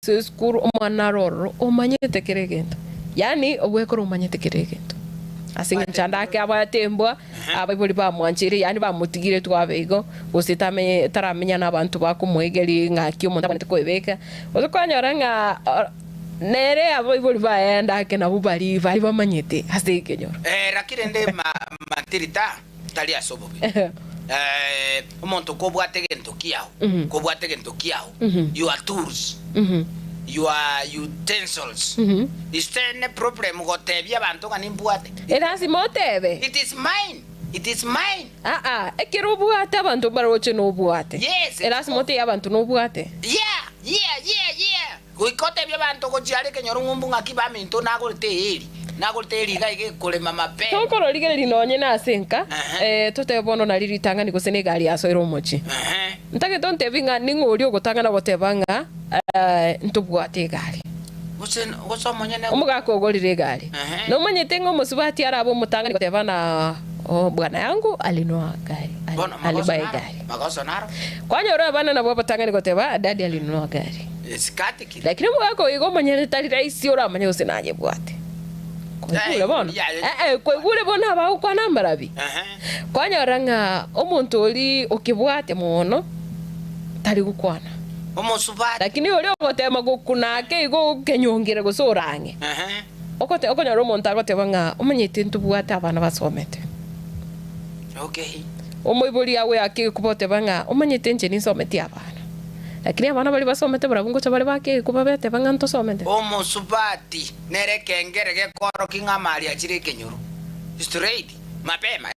skuru omwana roro omanyete kiregento yani obwekoro omanyete kiregento asinga nchanda ke abatembwa abibuli ba mwanchiri yani bamutigire twabego usitame taramenya nabantu bakumwegeri ngaki umuntu abonete kwebeka uzokanyora nga nere abibuli baenda ke nabo bari bamanyete asikenyora rakirende mantirita tali asobobe umuntu kobwate gento kiao your tools your utensils is ten problem gotebya abantu kanimbuate motebe it is mine ekero buate abantu baroche no buate yes mote abantu no buate yeah kuikotebya abantu gochiare kenyoro ngumbu ngakiba minto nagorite eri gaige kulema mape tokoro ligere linonye na asenka totebono na liritanga ni gusene gari asoiro mochi ntage tonte binga ningori ogotanga na gotebanga ntubwate gari gosomonye ne umugako ogorire gari no manyete ngo musubati arabo mutanga ni gotebana bwana yangu alinua gari alibai gari magoso naro kwanyora bana nabo batanga ni goteba dadi alinua gari skatiki lakini mugako igo manyere tali raisi ora manye usenaje bwate kwegule bona kwegule bona ba kwa nambarabi kwanyora omuntu oli okibwate mono tali gukwana omusubati lakini oli ogotema gukunake igo kenyongere gusorange okonyora omuntu agoteba nga omanyete ntubwate abana basomete okay omoibuli yawe akikubote banga omanyete nje nisomete abana lakini abana bali basomete barabungo chabale bake kubabete banga ntosomete omusubati nerekengere gekoro kingamali achire kenyoro straight mapema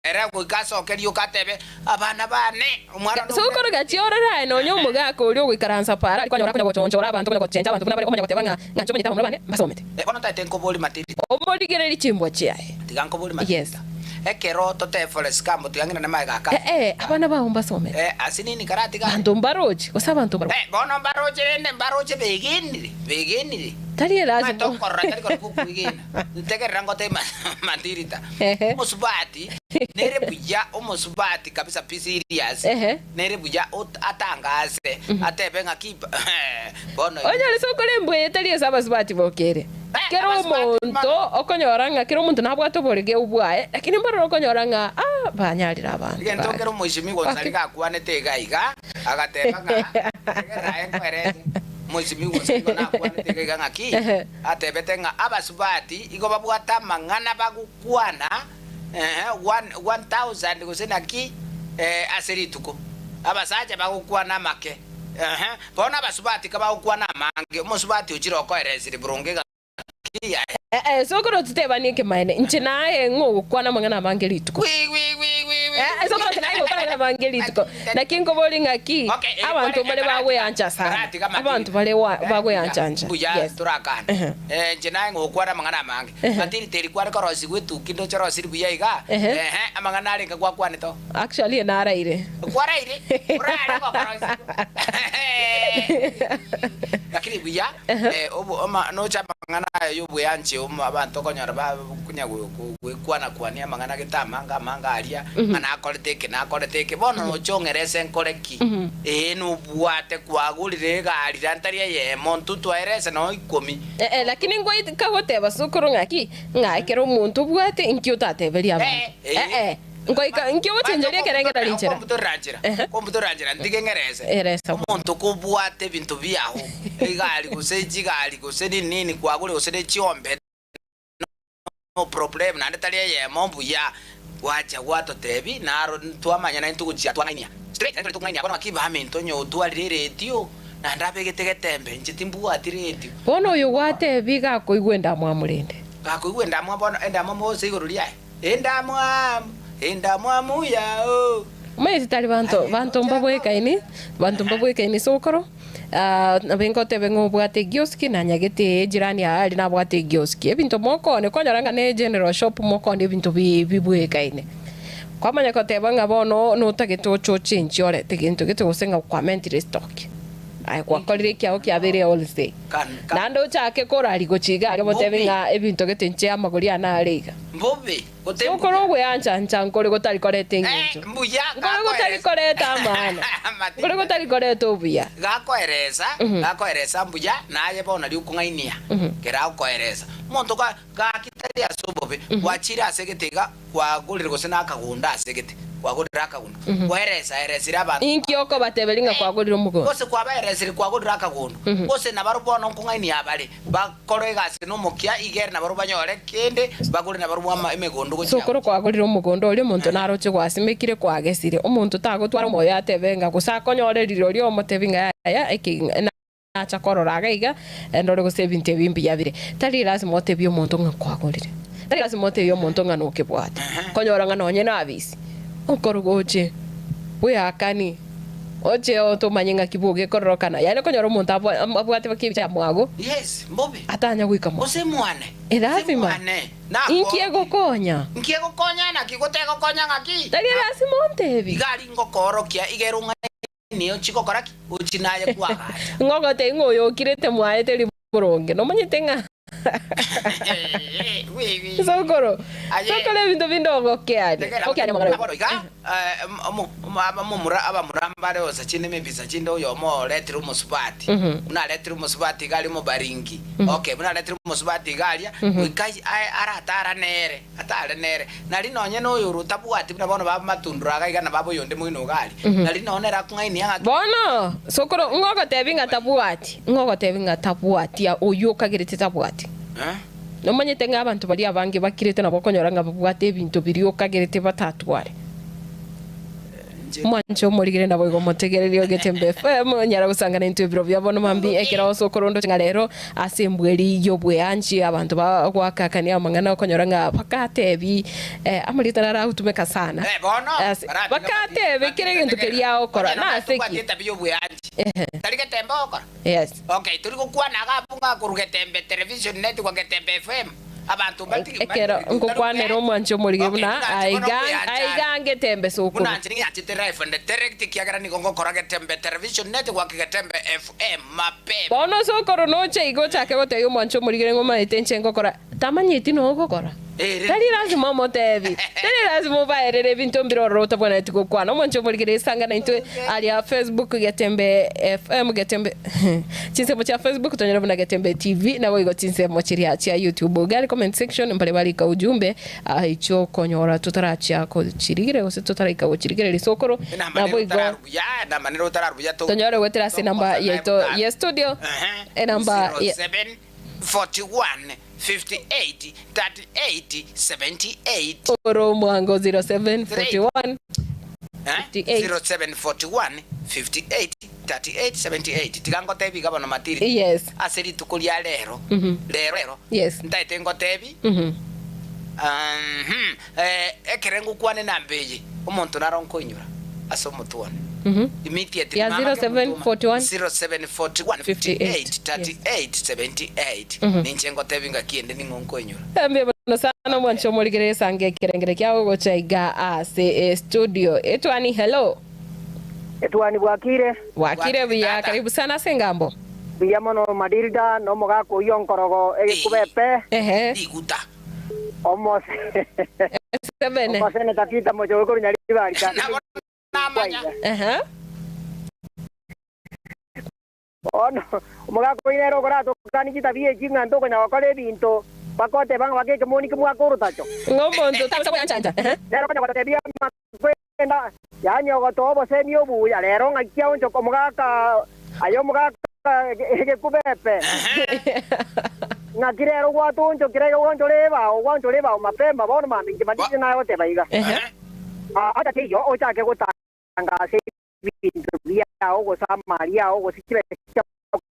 era kukaso kelio katebe abana bane umwana so koro gachiora ra no nyomo gako uri gwikaransa para kwanyora kunya gochonchora abantu kunya gochenja abantu kuna bali komanya gotebanga ngancho manyita muri bane basomete kono tatenko boli matiri omorigere lichimbwa chiae tiganko boli matiri yes ekero tote forest camp tigangina na mai gaka abana ba umba somete asinini karati ga bantu mbaroje osabantu mbaroje bono mbaroje beginire tali lazima to korra tali kuigina tegerango te mandirita musubati nere buja omusubati kabisa pisirias nere buja atangase atebe ngakipa bono onya lisokole mbwe tali sabasubati bokere kero monto okonyoranga kero muntu nabwato borege ubwae lakini mbaro okonyoranga banyalira abantu ngento kero mushimi gonzalika kwanete gaiga agatebanga tegera enkwere mushimi gonzalika kwanete gaiga ngaki atebetenga abasubati igo babwata mangana bagukwana 1000 gusena ki aserituko abasaje bagukwana make bona abasubati kabagukwana mange musubati uchiroko eresiri burunge sokoro tutebanie kemaine nchinaye ngo kwana mangana mangelituko sokoro tinaye kwana mangelituko nakingo bolinga ki abantu bale bawe ancha sana abantu bale bawe ancha buya turakana nchinaye ngo kwana mangana mange atiri teri kwara korosi gwetu kindo chorosi buya iga amangana alenga kwa kwane to actually naraire kwaraire urara kwa korosi lakini buya obo no chama ngana yo buyanche abantu konyara ba kunya gwekwana kwania mangana gitamanga manga aria ana akoreteke bono no chongerese nkoreki no buate kwagurire gari rantaria ye montu twaerese no 10 lakini ngoi kagote basukuru ngaki ngakero muntu buate inkyo tateberia ba ngoika nkyo chenjeria kerenge talinchera komputoranjira ndigengereze umuntu kubwate bintu byaho igali guseni nini kwagure usene chiombe no problem na ndatalia ye mombu ya wacha wato tebi naro twamanya na ntukuchia twangainia straight ndio tungainia bana kiba minto nyo twalire radio na ndabe getegetembe nchitimbu atiredio bono uyu wate biga koigwenda mwamurende gakoigwenda mwabona enda momo sigururia enda mwamu yao mai tali bantu mbabwekaini sokoro bengote bengo bwate gioski na nyagete jirani ali na bwate gioski ebintu moko ne konyaranga ne general shop moko ne bintu bibwekaine kwamanya kote banga bono no tageto cho change ore tegintu geto gusenga kwa mentire stock ai kwakorire kiao kiabere all stay nando chake korari gochiga gotevinga ebinto getenche amagori anariga mbobe okoro gwe ancha nkore gotari korete nginjo mbuya nkore gotari korete amana nkore gotari korete obuya gakoeresa mbuya naye bona ri ukungainia kera ukoeresa muntu gakitari asobobe wachira asegetiga kwagurire gose nakagunda asegete kwagurira akagunda kweresa abantu inkioko bateberinga kwagurira umugondo gose kwabaeresire kwagurira akagunda gose nabarubona nkungainia abari bakore gase no mukia igere nabarubanyore kende bagure nabarubwa emegondo gocha sokoro kwagurira umugondo uri muntu naroche gwasimikire kwagesire umuntu tagotwara moyo atebenga gusakonyoreriro ri omotevinga ya acha kororaga iga ndore gose binte bimbi yabire tari lazima otebio muntu ngakwagurire tari lazima otebio muntu nganuke bwate konyora nganonye na abisi okorogoche we akani oche otomanyenga kibuge kororokana yani konyora muntu abwate bakibicha mwago yes mbobe atanya gwika mo ose mwane lazima inkiego konya na kigotego konya ngaki tari lazima ontebi igari ngokorokia igerunga niyo chiko koraki uchinaye kwaga ngogote ngoyo kirete mwaete liboronge no manyitenga sokoro bintu bindogo kyane okyane magara abamurambare osa chine mebisa chindo yomo letru musubati una letru musubati gali mo baringi okay una letru musubati galia wikai aratara nere atare nere nali nonye no yuru tabuati nabona baba matundura igana babo yonde mwino gali nali nonera kungaini yanga bono sokoro ngogote binga tabuati ya oyoka girete tabuati no manyete nga abantu bali abange bakirete nabo konyora nga babwate ebintu birioka gerete batatware mwancho morigire nabo go motegererio getembe FM nyara gusangana into biro byabona mambi ekera osokorondo ngalero asembweri yobwe anchi abantu bagwakakania amangana konyora nga bakatebi amulita nara utumeka sana bono bakatebi kirege ntukeria okora na seki yobwe anchi tarike tembe okora yes okay turi kukwana gapunga kurugetembe television net kwa getembe FM abantu batiki ekero ngokwanero mwancho morigire buna aigange tembe soko buna nchini atitera FM direct kiagara ni gongo korage tembe television net kwa getembe FM mape bono sokoro noche igo chake gote yo mwancho morigire ngoma itenche ngokora tamanyiti no gokora tari lazima motevi tari lazima baerere bintu mbiroro tabona tikokwana mwancho morigire sangana into ali ya Facebook getembe FM getembe chinse cha Facebook tonyera buna getembe TV na boigo chinse mochiri ya YouTube gali comment section mbale bali ka ujumbe icho konyora tutarachia ko chirigire ose tutarika ko chirigire lisokoro na boigo na manero tararuya to tonyora wetera si namba yeto ye studio namba 41 58 38 78 oro mwango 0741 0741 58 38 78 tigango tebi gabana matiri yes aseri tukulia lero lero yes ntaite ngotebi ekerengu kwane nambeje umuntu naronko inyura asomutuone immediately ya 0741 58 38 78 ninjengo tebi ngakiende ningonko inyura ambe no sana mwancho morigere sange kerengere kyao gochaiga ase studio etwani hello etwani bwakire buya karibu sana sengambo buya mono madilda no moga ko yonkorogo kubepe iguta almost 7 pasene takita mojo ko nyali bari kana ono moga ko inero gora to kani kita biye jinga ndo ko na wakale binto pakote bang wake kemoni kemwa ko rutacho ngombo ndo tabusa chanja lero kana kwa tebia makwenda yanyo ko to bo semio bu ya lero ngakia oncho ko moga ka ayo moga ke kubepe na kirero watu oncho kirego oncho leba mapemba bona mami kimadi na yote baiga ata tiyo ocha ke gutanga se bintu bia ogo samaria ogo sikibe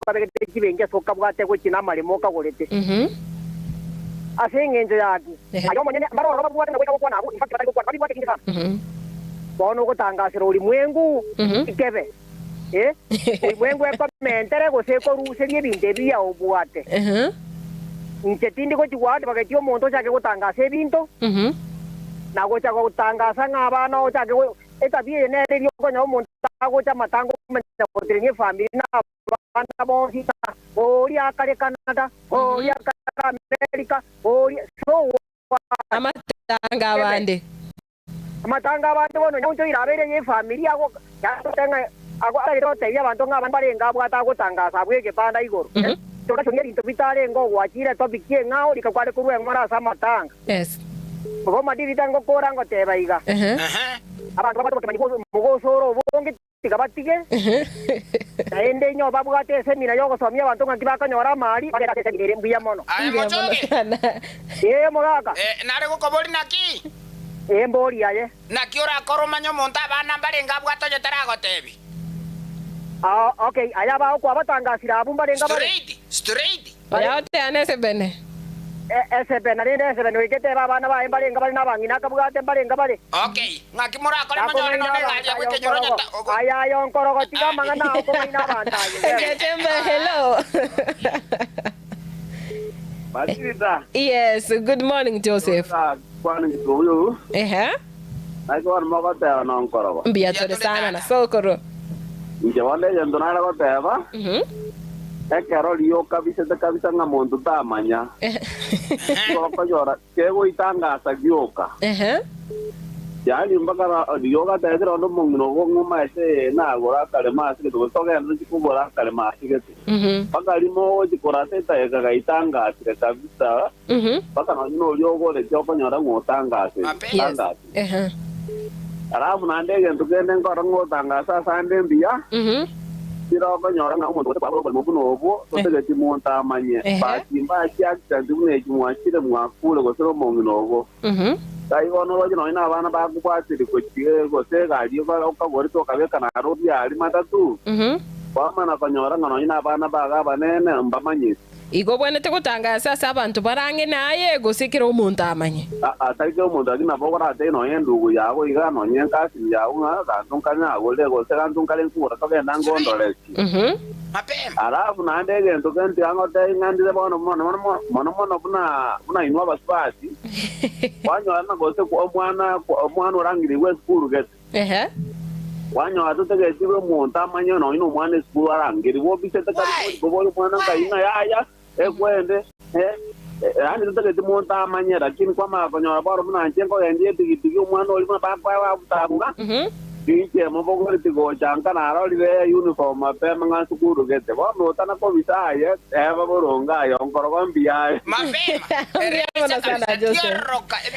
kabege kibenge soka bwate ko kina marimo ka gorete asengenzo yaki ayo monyene maro roba bwate na kwa nabo ifakira bali kwa bwate kinga bono gutangasira ulimwengu ikebe ulimwengu ekomentere guseko ruserie binde bia obwate nchetindi ko chiwate bakati omuntu chake gutangasa ebinto na gocha gutangasa ng'abana ochake etabie nere ryo konya omuntu agocha matango menya family na abana bonsi oli akale Canada oli akale America oli so amatanga abandi bono nyonjo irabere ye familia go yatenga agwarerote y'abantu ng'abantu barenga bwata gutangaza bwege panda igoro tukashongera into bitare ngo gwakire topic ye ngao likakware kurwe ngora samatanga yes ngo madivita ngo kora ngo teba iga abantu babato mugosoro bonge tigabatige ende nyo babwate semina yo gusomya abantu ngakibakanyora mali bagera semina mbuya mono mogaka nare gukobori naki mbori aye naki ora koromanyo monta bana barenga bwato jetara gotebi okay aya ba ko abatangasira abu barenga bare straight yote anese bene SBN rende wikete bana ba barenga bare nabangina kabugate barenga bare okay ngaki mura kole manyo no nega kwite nyoro nyata aya yo nkoro tiga mangana ko ina banda Getembe hello Matilda. Yes, good morning Joseph. Kwani kuyo. Aiko mo ko ta no nkoro. Mbia tore sana na sokoro. Nje wale yendo na ko ta ba. Kero liyo kabisa ngamuntu tamanya. Ko yora kego itangaza gyoka. Yani mbakara liyo ta edro no mungno go nguma ese na gora kale masi ke to ga no kubora kale masi ke. Bakari mo jikora teta ga itangaza kabisa. Baka no liyo go le cyo nyora ngotangaza. Tangaza. Arabu na ndege tugende ngoro ngotangaza sande mbia. Siro ko nyora nga umuntu kwa mo buno obo totege timonta manye batimba cyakita ndumwe kimwakire mwakule go siro mo nginogo dai ono lo jino ina bana ba kukwatiri ko tie go se ga dio ka gori to ka beka na ro bia ali matatu kwa mana ko nyora ngano ina bana ba ga banene mbamanye Igo bwene te kutangaza abantu barange naye gusikira umuntu amanye. Atari umuntu agina bogora ate no yendugu yago igano nyenka si yago nga tunkanya agole go se tunkale nkura ka benda ngondole. Mapema. Alafu na ndege ntukenti ango te ngandile bono mono buna inwa basipati. Wanyo ana go se ko mwana urangiri we skulu gete. Wanyo atutege tiwe umuntu amanye no ino mwana skulu arangiri wo bisete ka bo mwana ka ina ya ekwende ani tutake timonta amanye lakini kwa makonyora baro muna njengo yendie tigitigi umwana oli mapapa wa butanga dinche mobogori tigo chanka na roli le uniform mapema nga sukuru gete wa motana ko bisaye baboronga yo nkoro mbia mapema sana Joseph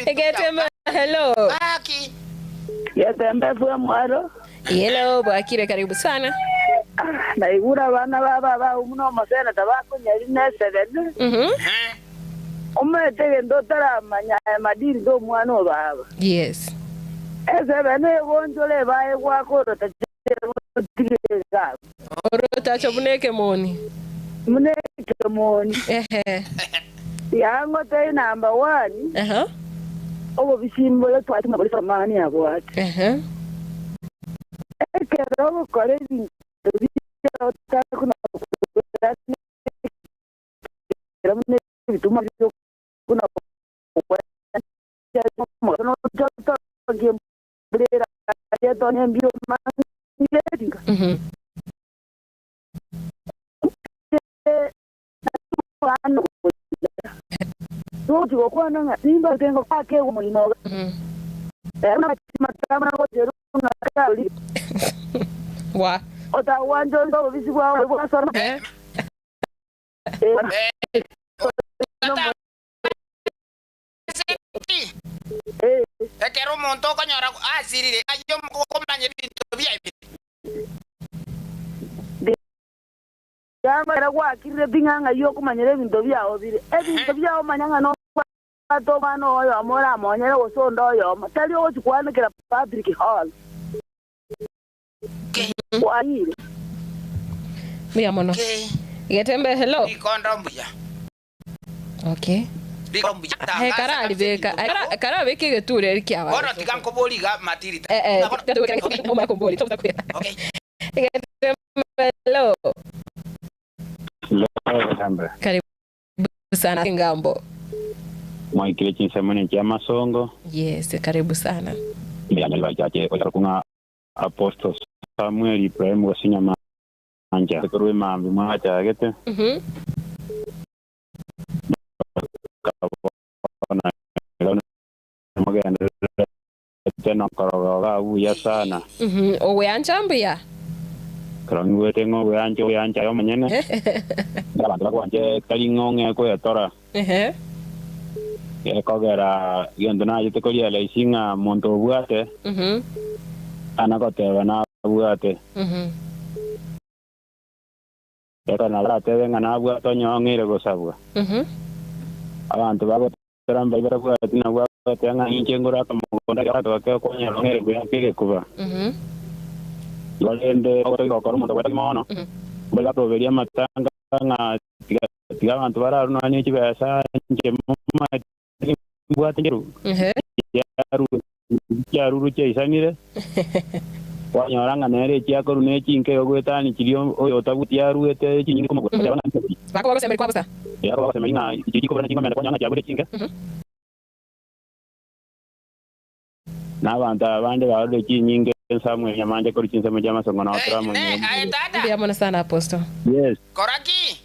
Getembe hello Aki Getembe fue mwaro hello Bwakire karibu sana na igura bana baba umuno masena tabako nyari ne 7 umete ndo taramanya madiri do mwana baba yes ese bene bonjole bae kwa ko tigeza orota chobuneke moni muneke moni yango te number 1 obo bisimbo le twati ngabali samani yabo ati ekero kore kuna bituma kuna no brera ya to ne bio marketing no digo cuando na simba tengo pa que como no era matama ko jeru na kali wa ota wando ndo bisigwa ko sorma Ekero monto kanyora asirire ayo komanye bintu byabe Yama era gwakirire binganga yo kumanyire bintu byawo bire ebintu byawo manyanga no to mano oyo amora monyere gosondo oyo matali o chikwanekera public hall waire mira mono Getembe hello ikondo mbuya okay karali beka karali beke geture rikiaba ora tiganko boliga matirita Okay. Hello Karibu sana ngambo mwaikile chinsemani cha masongo yes karibu sana mbyanyalwa chache otakunga Apostle Samuel Ibrahim wasinyama anja kurwe mambi mwacha gete magana tena karaga uya sana owe anchambia karang wete ngo we anja yo manyene abantu bakwanje kali ngonge ko yatora kogera yendo na yite kolia la isinga monto buate ana ko te bana buate eta na la te venga na buate nyongire go sabua abantu bago teramba ibara buate na buate anga inchengora kama konda gato ke ko nyongire go yapige kuba walende ko ko mo to mono bala to veria matanga nga tiga abantu bara no ani chibesa nje mama buat jeru jaru cheisanire wanyoranga nere chiako rune chinke ogwetani chirio oyo tabutiaru ete chinyi como bana bako semeri kwa basta ya bako semeri na chiko bana chinga mena kwanya jabure chinke na banda bande bado chinyinge samwe nyamanje ko chinse mo jama songo na otra mo ndio mona sana aposto yes koraki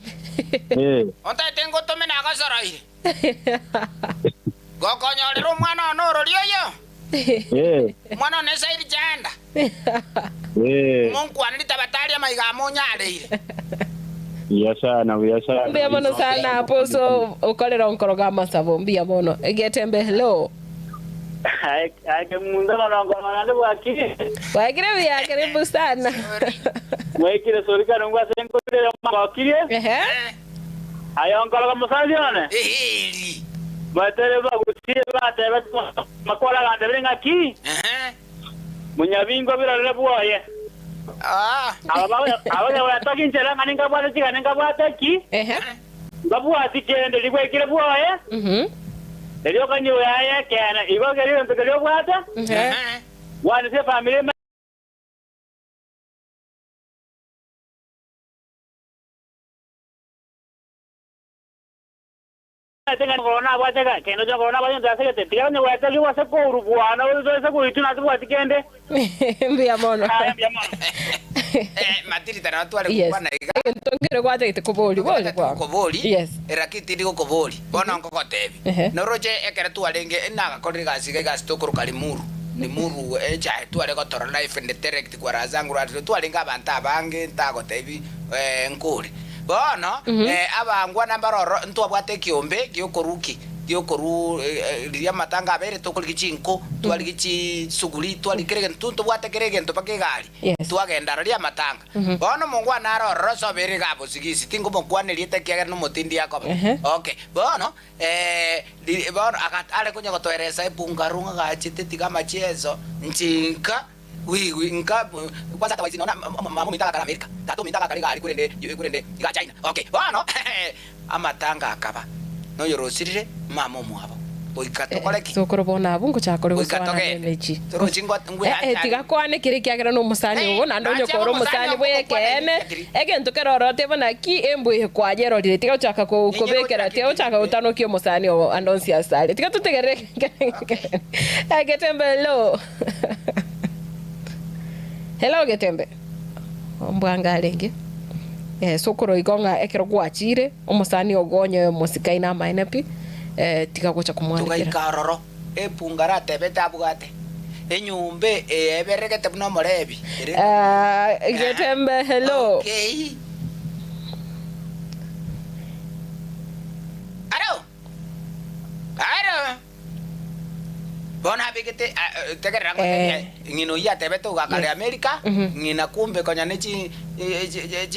onta tengo tome na gasorai gokonyolero mwana onoro rioyo mwana nesa iri janda mungu anita batalia maiga nyaleire yasana mbia mono sana aposo ukolera onkoroga masabo mbia mono egetembe hello Ake mundo ngona ndo wakire. Wakire bia karibu sana. Mwekire sorika nungwa senko ile wakire. Ayo ngala musalione. Eheli. Batere ba gutie ba tebe makola ga ndebrenga ki. Munyabingo birale buoye. Aba wa tokinjera nganinga bwate tika ninga bwate ki. Babwati kende libwekire buoye. Elio kanyo ya kana igo gari ndo gari bwata wana se family tenga corona bwata ka keno jo corona bwata ndase ke tia ne wata liwa se ko urubwana uzo se ko ituna tu bwati kende mbia mono matiri tana tu ale kubana iga ntongere kwata ite koboli boli kwa koboli yes erakiti ndi koboli bona ngoko tebi noroje ekere tu alenge naga kodriga siga gas to kuru kalimuru ni muru echa tu ale gotora life and direct kwa razangu ratu tu alenga abantu abange ntago tebi nkuri bona abangwa nambaroro ntu abwate kiombe gyokoruki gyokoru liya matanga abere to kulikinko tu alikichi suguri tu alikirege ntu bwate kirege ntu pakegali tu agenda liya matanga bona mungwa naroro so bere gabo sigisi tingo mungwane liete kiaga no motindi yako okay bona bona akatale kunya gotoeresa ipungarunga gachite tiga machezo nchinka wi nka kwanza tawazi naona mama mitaka kala Amerika tatu mitaka kali gali kurende ga China okay bona amatanga akaba no yorosirire mama muhabo boikato koleki sokoro bona abungu chakore gusana nechi toro chingwa ngwe tiga kwane kire kiagera no musani ugo nando nyokoro musani bwekene egento kerorote bona ki embuye kwajero dire tiga chaka ko kubekera tiga chaka utano kio musani o andonsi asale tiga tutegere egetembe lo hello getembe ombwanga lenge sokoro igonga ekero gwachire omusani ogonyo musikaina mainepi tiga gocha kumwandikira tugaika epungara tebeta abugate enyumbe eberegete buno morebi getembe hello okay aro bona bigete tegera ngino ya tebeto ga kale America ngina kumbe konya nechi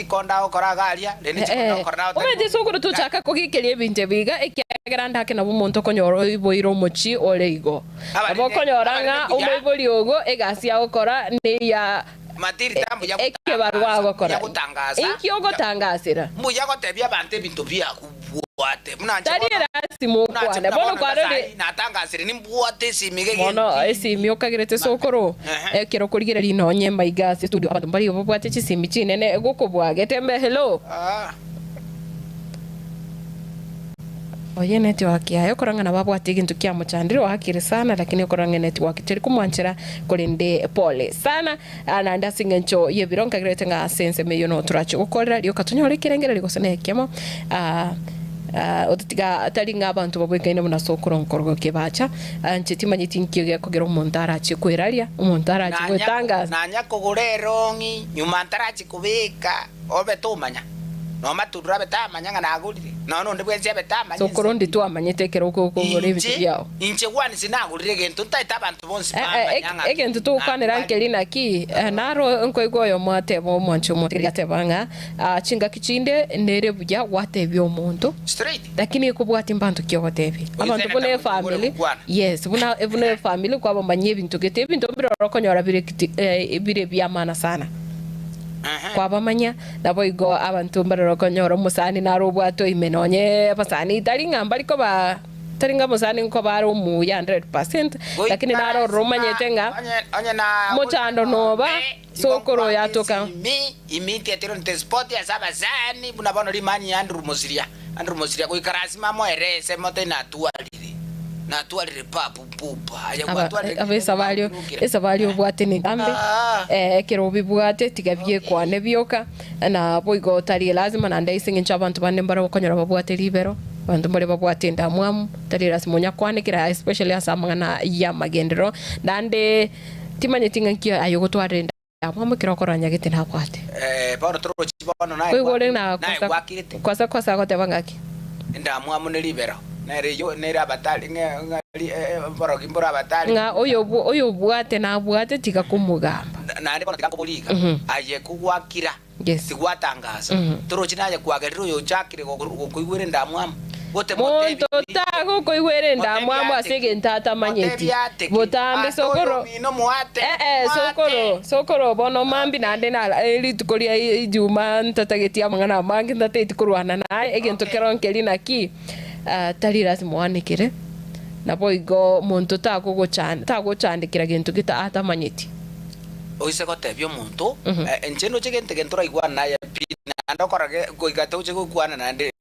konda okora galia lene chikonda okora omeje sokoro tuchaka kogikelie binte biga ekiagera ndake na bumonto konyoro iboiro mochi oleigo abo konyoranga umoibori ogo egasia okora ne ya matiri tambu ya ekebarwa gokora gutangaza ikiogo tangasira mbuya gotebia bante bintu bia kubuate muna tariera simu kwane bono kwarende natangasire ni mbuate simige bono esimi okagirete sokoro ekero kurigera lino nyemba igasi studio abantu bari bobwate chisimi chinene gukubwage tembe hello oye network yayo korangana babwate gintu kia muchandiro hakiri sana lakini koranga network tiri kumwanchira kolinde pole sana na ndasinga ncho yebironka grete nga sense meyo no turachi gukorera ryo katunyore kirengera rigosene kemo otitiga taringa abantu babwekaine muna sokoro nkorgo kebacha nchitima nyitinkio gya kugera umuntu arachi kwiraria umuntu arachi gwetangaza nanya kugurero ngi nyuma ntarachi kubika obe tumanya no matudura betamanya ngana agurire no ndi bwenze betamanya sokoro ndi tu amanyetekero uko gore ibitu byao inche gwani sinagurire gento ntaita abantu bonse bamanya egento tu kwanera nkelina ki naro nkoigoyo mwatebo mwancho mutirigatebanga chinga kichinde nere bujya watebyo umuntu straight lakini kubwati mbantu kyo watebi abantu bune family yes bune family kwa bamanye ibintu gete ibintu birorokonyora bire byamana sana kwa bamanya nabo igo abantu barorokonyora musani narobwato imenonye basani taringa bariko ba taringa musani nko baro mu 100% lakini naro romanyete nga mochando nova sokoro yatoka imiti atero nte sport ya sabazani buna bono limani Andrew Mosiria ko ikarasi mamo erese moto natualire papu pupa esa valio bwate ni gambe kero bibwate tigabye kwane byoka na boigo tari lazima na ndaising ncha abantu bande mbara bakonyora babwate libero bantu mbare babwate ndamwamu tari lazima nya kwane kira especially asamana ya magendero ndande timanye tingankio ayo gotware ndamwamu kira koranya gete na kwate bano toro chibono nae kwigole na kwasa gotebangaki ndamwamu ne libero nera batali mbora abatali nga oyo bwate na bwate tika kumugamba nande bana tikakubulika aye kugwakira sigwatangaza toro chinaye kwagerero yo chakire kuigwere ndamwamu bote motebi tago kuigwere ndamwamu asege ntata manyeti botambe sokoro sokoro bono mambi nande na elitukolia ijuma ntatagetia mangana mangi ntateitikurwana naye egento keronkelina ki tari lazima wanikire na boigo muntu taguchandikira gintu gita atamanyiti oise gotebio muntu encheno chigente gentura igwana naye pina ndokorage goigate uche gukwana nande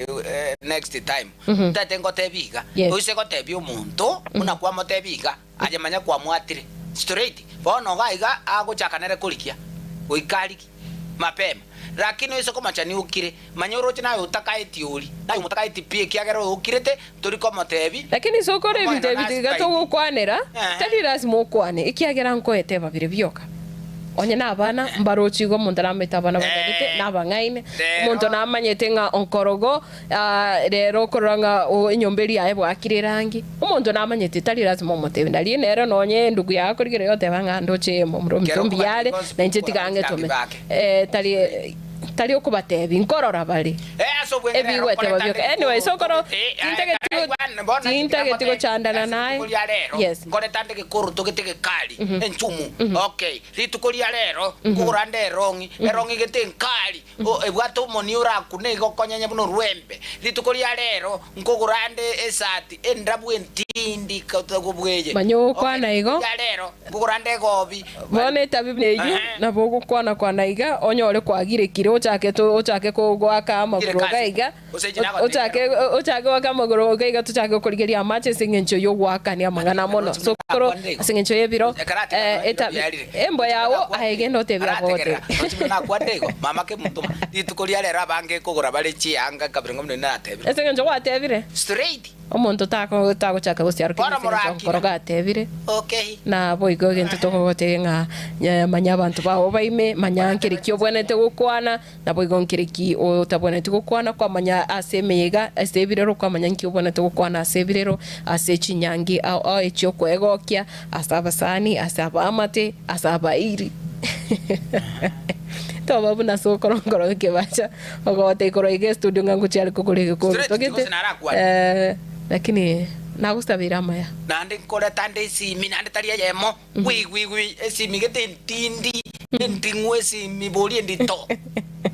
next time tate ngotebiga oise gotebio muntu una kwa motebiga aje manya kwa mwatire straight bono gaiga aguchakanere kulikia goikariki mapema lakini wewe soko machani ukire manyoro china utakaiti uri na utakaiti pie kiagero ukirete turiko motebi lakini soko re bitebi gato gukwanera tari lazima ukwane ikiagera nko eteba bire byoka onye nabana mbarochi go mundara metabana bagite nabangaine muntu namanyete nga onkorogo rero koranga inyomberi yae bwakirirangi umuntu namanyete tari lazima motebi ndali nero nonye ndugu yako rigere yote banga ndoche mu mbiale na njeti gange tome tali okubatebi nkorora bali ebiwete babyoka anyway sokoro tintege tigo chandana naye yes ngore tande ke kuru togete kali enchumu okay ritukolia rero ngurande erongi gete nkali ebwato moniura kune gokonyanya buno rwembe ritukolia rero ngurande esati endabu entindi katagobweje manyo kwana igo rero ngurande gobi bone tabineju na bogo kwana iga onyore kwagire kire ochake ko gwaka magoro gaiga ochake waka magoro gaiga tuchake kurigeria match singencho yo gwaka ni amangana mono sokoro singencho yebiro embo yawo ahegendo tebira bote na kwandego mama ke mutuma ditukolia rero abange kugura bale chianga kabrengo mne na tebira singencho watebire straight omuntu tako chaka gusiaro koroga tebire okay na boigo gento togote nga manya abantu bawo baime manya nkirikyo bwenete gukwana na boigo nkiriki o tabonete gukwana kwa manya asemeyega asebirero kwa manya nkyo bwenete gukwana asebirero asechinyangi au echyo kwegokia asabasani asabamate asabairi toba buna sokoro ke bacha ogote koroige studio ngangu chali kukulege ko togete lakini nagustabira maya nande nkore tande simi nande taria yemo wi simi gete ntindi ndingwe simi boli ndito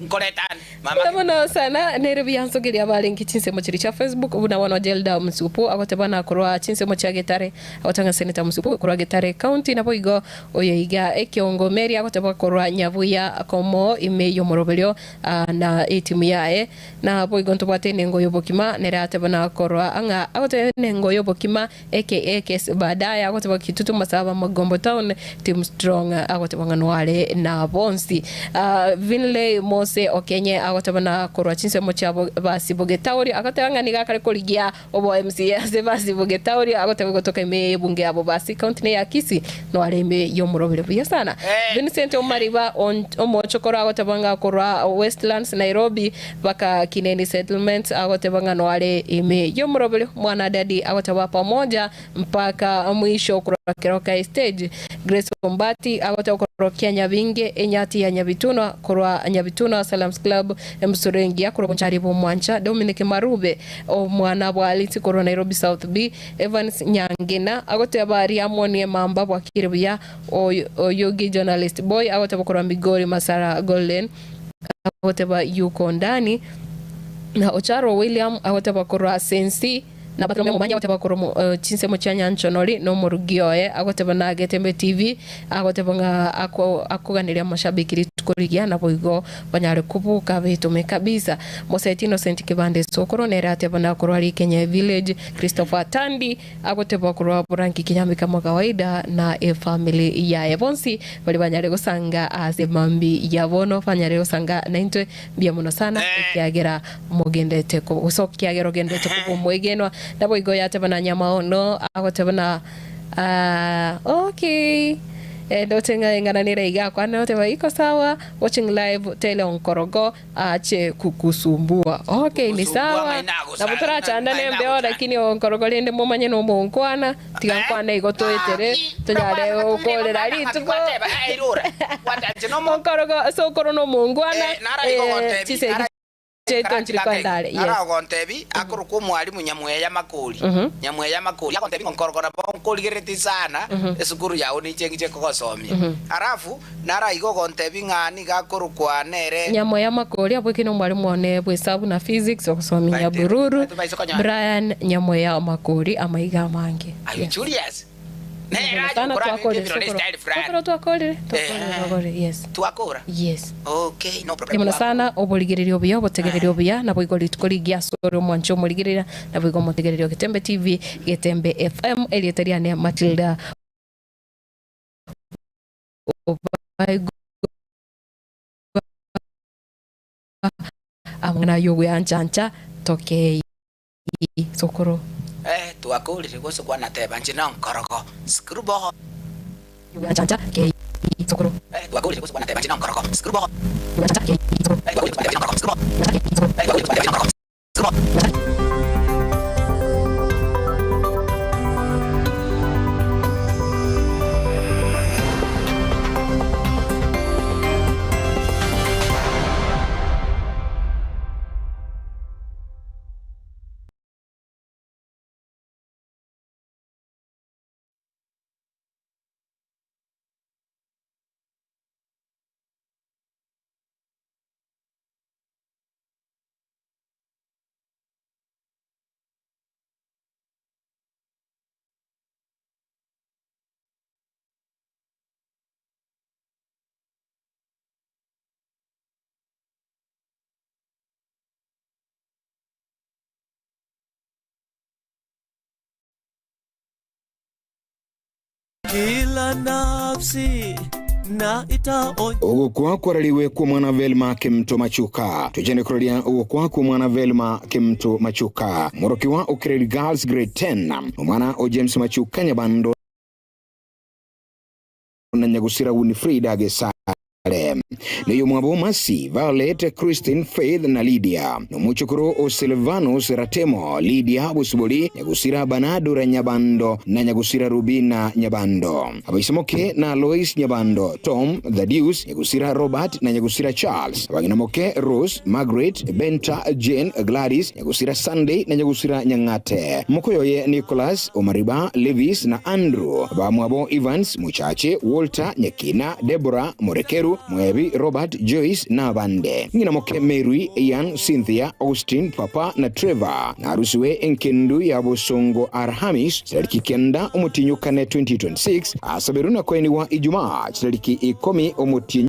Nkoletani mama tabana sana Nairobi yansogeria balingi chinse mochiri cha Facebook ubuna wana Jelda Msupu agotabana korwa chinse mocha Getare agotanga Senator Msupu korwa Getare County na boigo oyoiga ekiongo meri agotaba korwa Nyabuya komo ime yomorobelio na etimu yae na boigo ntobate nengo yobokima nera atabana korwa anga agote nengo yobokima aka baadaye agotaba kitutu masaba Magombo Town team strong agotaba nwanwale na Bonsi Vinley Mose Okenye agotabana korwa chinse mocha basi Bogetauri agotanga niga kare koligia obo MCA basi Bogetauri agotaba gotoka ime bunge abo basi county ya Kisii no areme yomurobere buya sana Vincent Omariba omochokora agotabanga korwa Westlands Nairobi baka Kineni settlement agotabanga no are ime yomurobere mwana dadi agotaba pamoja mpaka mwisho keroka stage Grace Bombati agotokorokia Nyabinge enyati ya Nyabituna korwa Nyabituna Salams Club Msurengia korwa Ncharibo Mwancha Dominic Marube o mwana wa Aliti korwa Nairobi South B Evans Nyangena agotebari amoni mamba bwa Kiribya o Yogi journalist boy agotokorwa Migori Masara Golden agoteba yuko ndani na Ocharo William agotokorwa Sensi na batro mumanya agoteba chinse mochanya nchonori no murugioe agoteba na Getembe TV agoteba akuganiria mashabiki tukorigia na boigo banyare kubuka bitume kabisa Mosetino Saint Kibande Sokoro nera ateba na korwari Kenya Village Christopher Tandi agoteba korwa Buranki Kinyambi kama kawaida na family ya Ebonsi bali banyare gusanga azemambi yabono banyare gusanga naintwe bia muno sana ikiagera mogendete ko usokiagero gendete ko mwegenwa Dabo igo ya tebana nyama no agotebana okay dotenga ngana niraiga kwa na teba iko sawa watching live tele onkorogo ache kukusumbua okay ni sawa na butora chanda nembe lakini onkorogo lende momanye no monkwana tigankwana igo toetere tonyale okolera lituko onkorogo sokoro no mongwana chise Ara gontebi akuruku mwalimu Nyamweya Makuri Nyamweya Makuri agontebi nkorogora bonkoli gereti sana esukuru yawo ni chengiche kokosomia arafu nara igo gontebi ngani gakuruku anere Nyamweya Makuri abwekino mwalimu one bwesabu na physics okosomia Bururu Brian Nyamweya Makuri amaiga mange are you serious yes tuakora yes okay no problem Kimona sana oboligererio bya botegererio bya na boigo litukorigia soro mwancho moligerera na boigo motegererio Getembe TV Getembe FM elietariane Matilda obaigo amana yogo yancha toke Sokoro tuakolire goso kwa nateba njina nkorogo skrubo chacha ke Sokoro tuakolire goso kwa nateba njina nkorogo skrubo chacha ke kila nafsi na itaonye ugukwa kwaraliwe kwa mwana Velma Kimto Machuka tujene kurodia ugukwa kwa mwana Velma Kimto Machuka murokiwa Ukreli Girls Grade 10 mwana o James Machuka Nyabando na Nyagusira Winifrida Gesa Niyo mwabo masi Violet Christine Faith na Lydia Numuchukuro o Silvanus Ratemo Lydia Busuboli Nyagusira Banado Nyabando na Nyagusira Rubina Nyabando Abisamoke na Lois Nyabando Tom The Deuce Nyagusira Robert na Nyagusira Charles Abaginamoke Rose Margaret Benta Jane Gladys Nyagusira Sunday na Nyagusira Nyangate Mokoyoye Nicholas Omariba Levis na Andrew Bamwabo Evans Muchache Walter Nyekina Deborah Morekeru Kamau Mwebi Robert Joyce n'abande ngina moke Mary Ian Cynthia Austin Papa na Trevor na arusiwe enkendu ya Bosongo Arhamis tariki 9 Omutinyu kane 2026 asaberuna kweni wa Ijumaa tariki 10 Omutinyu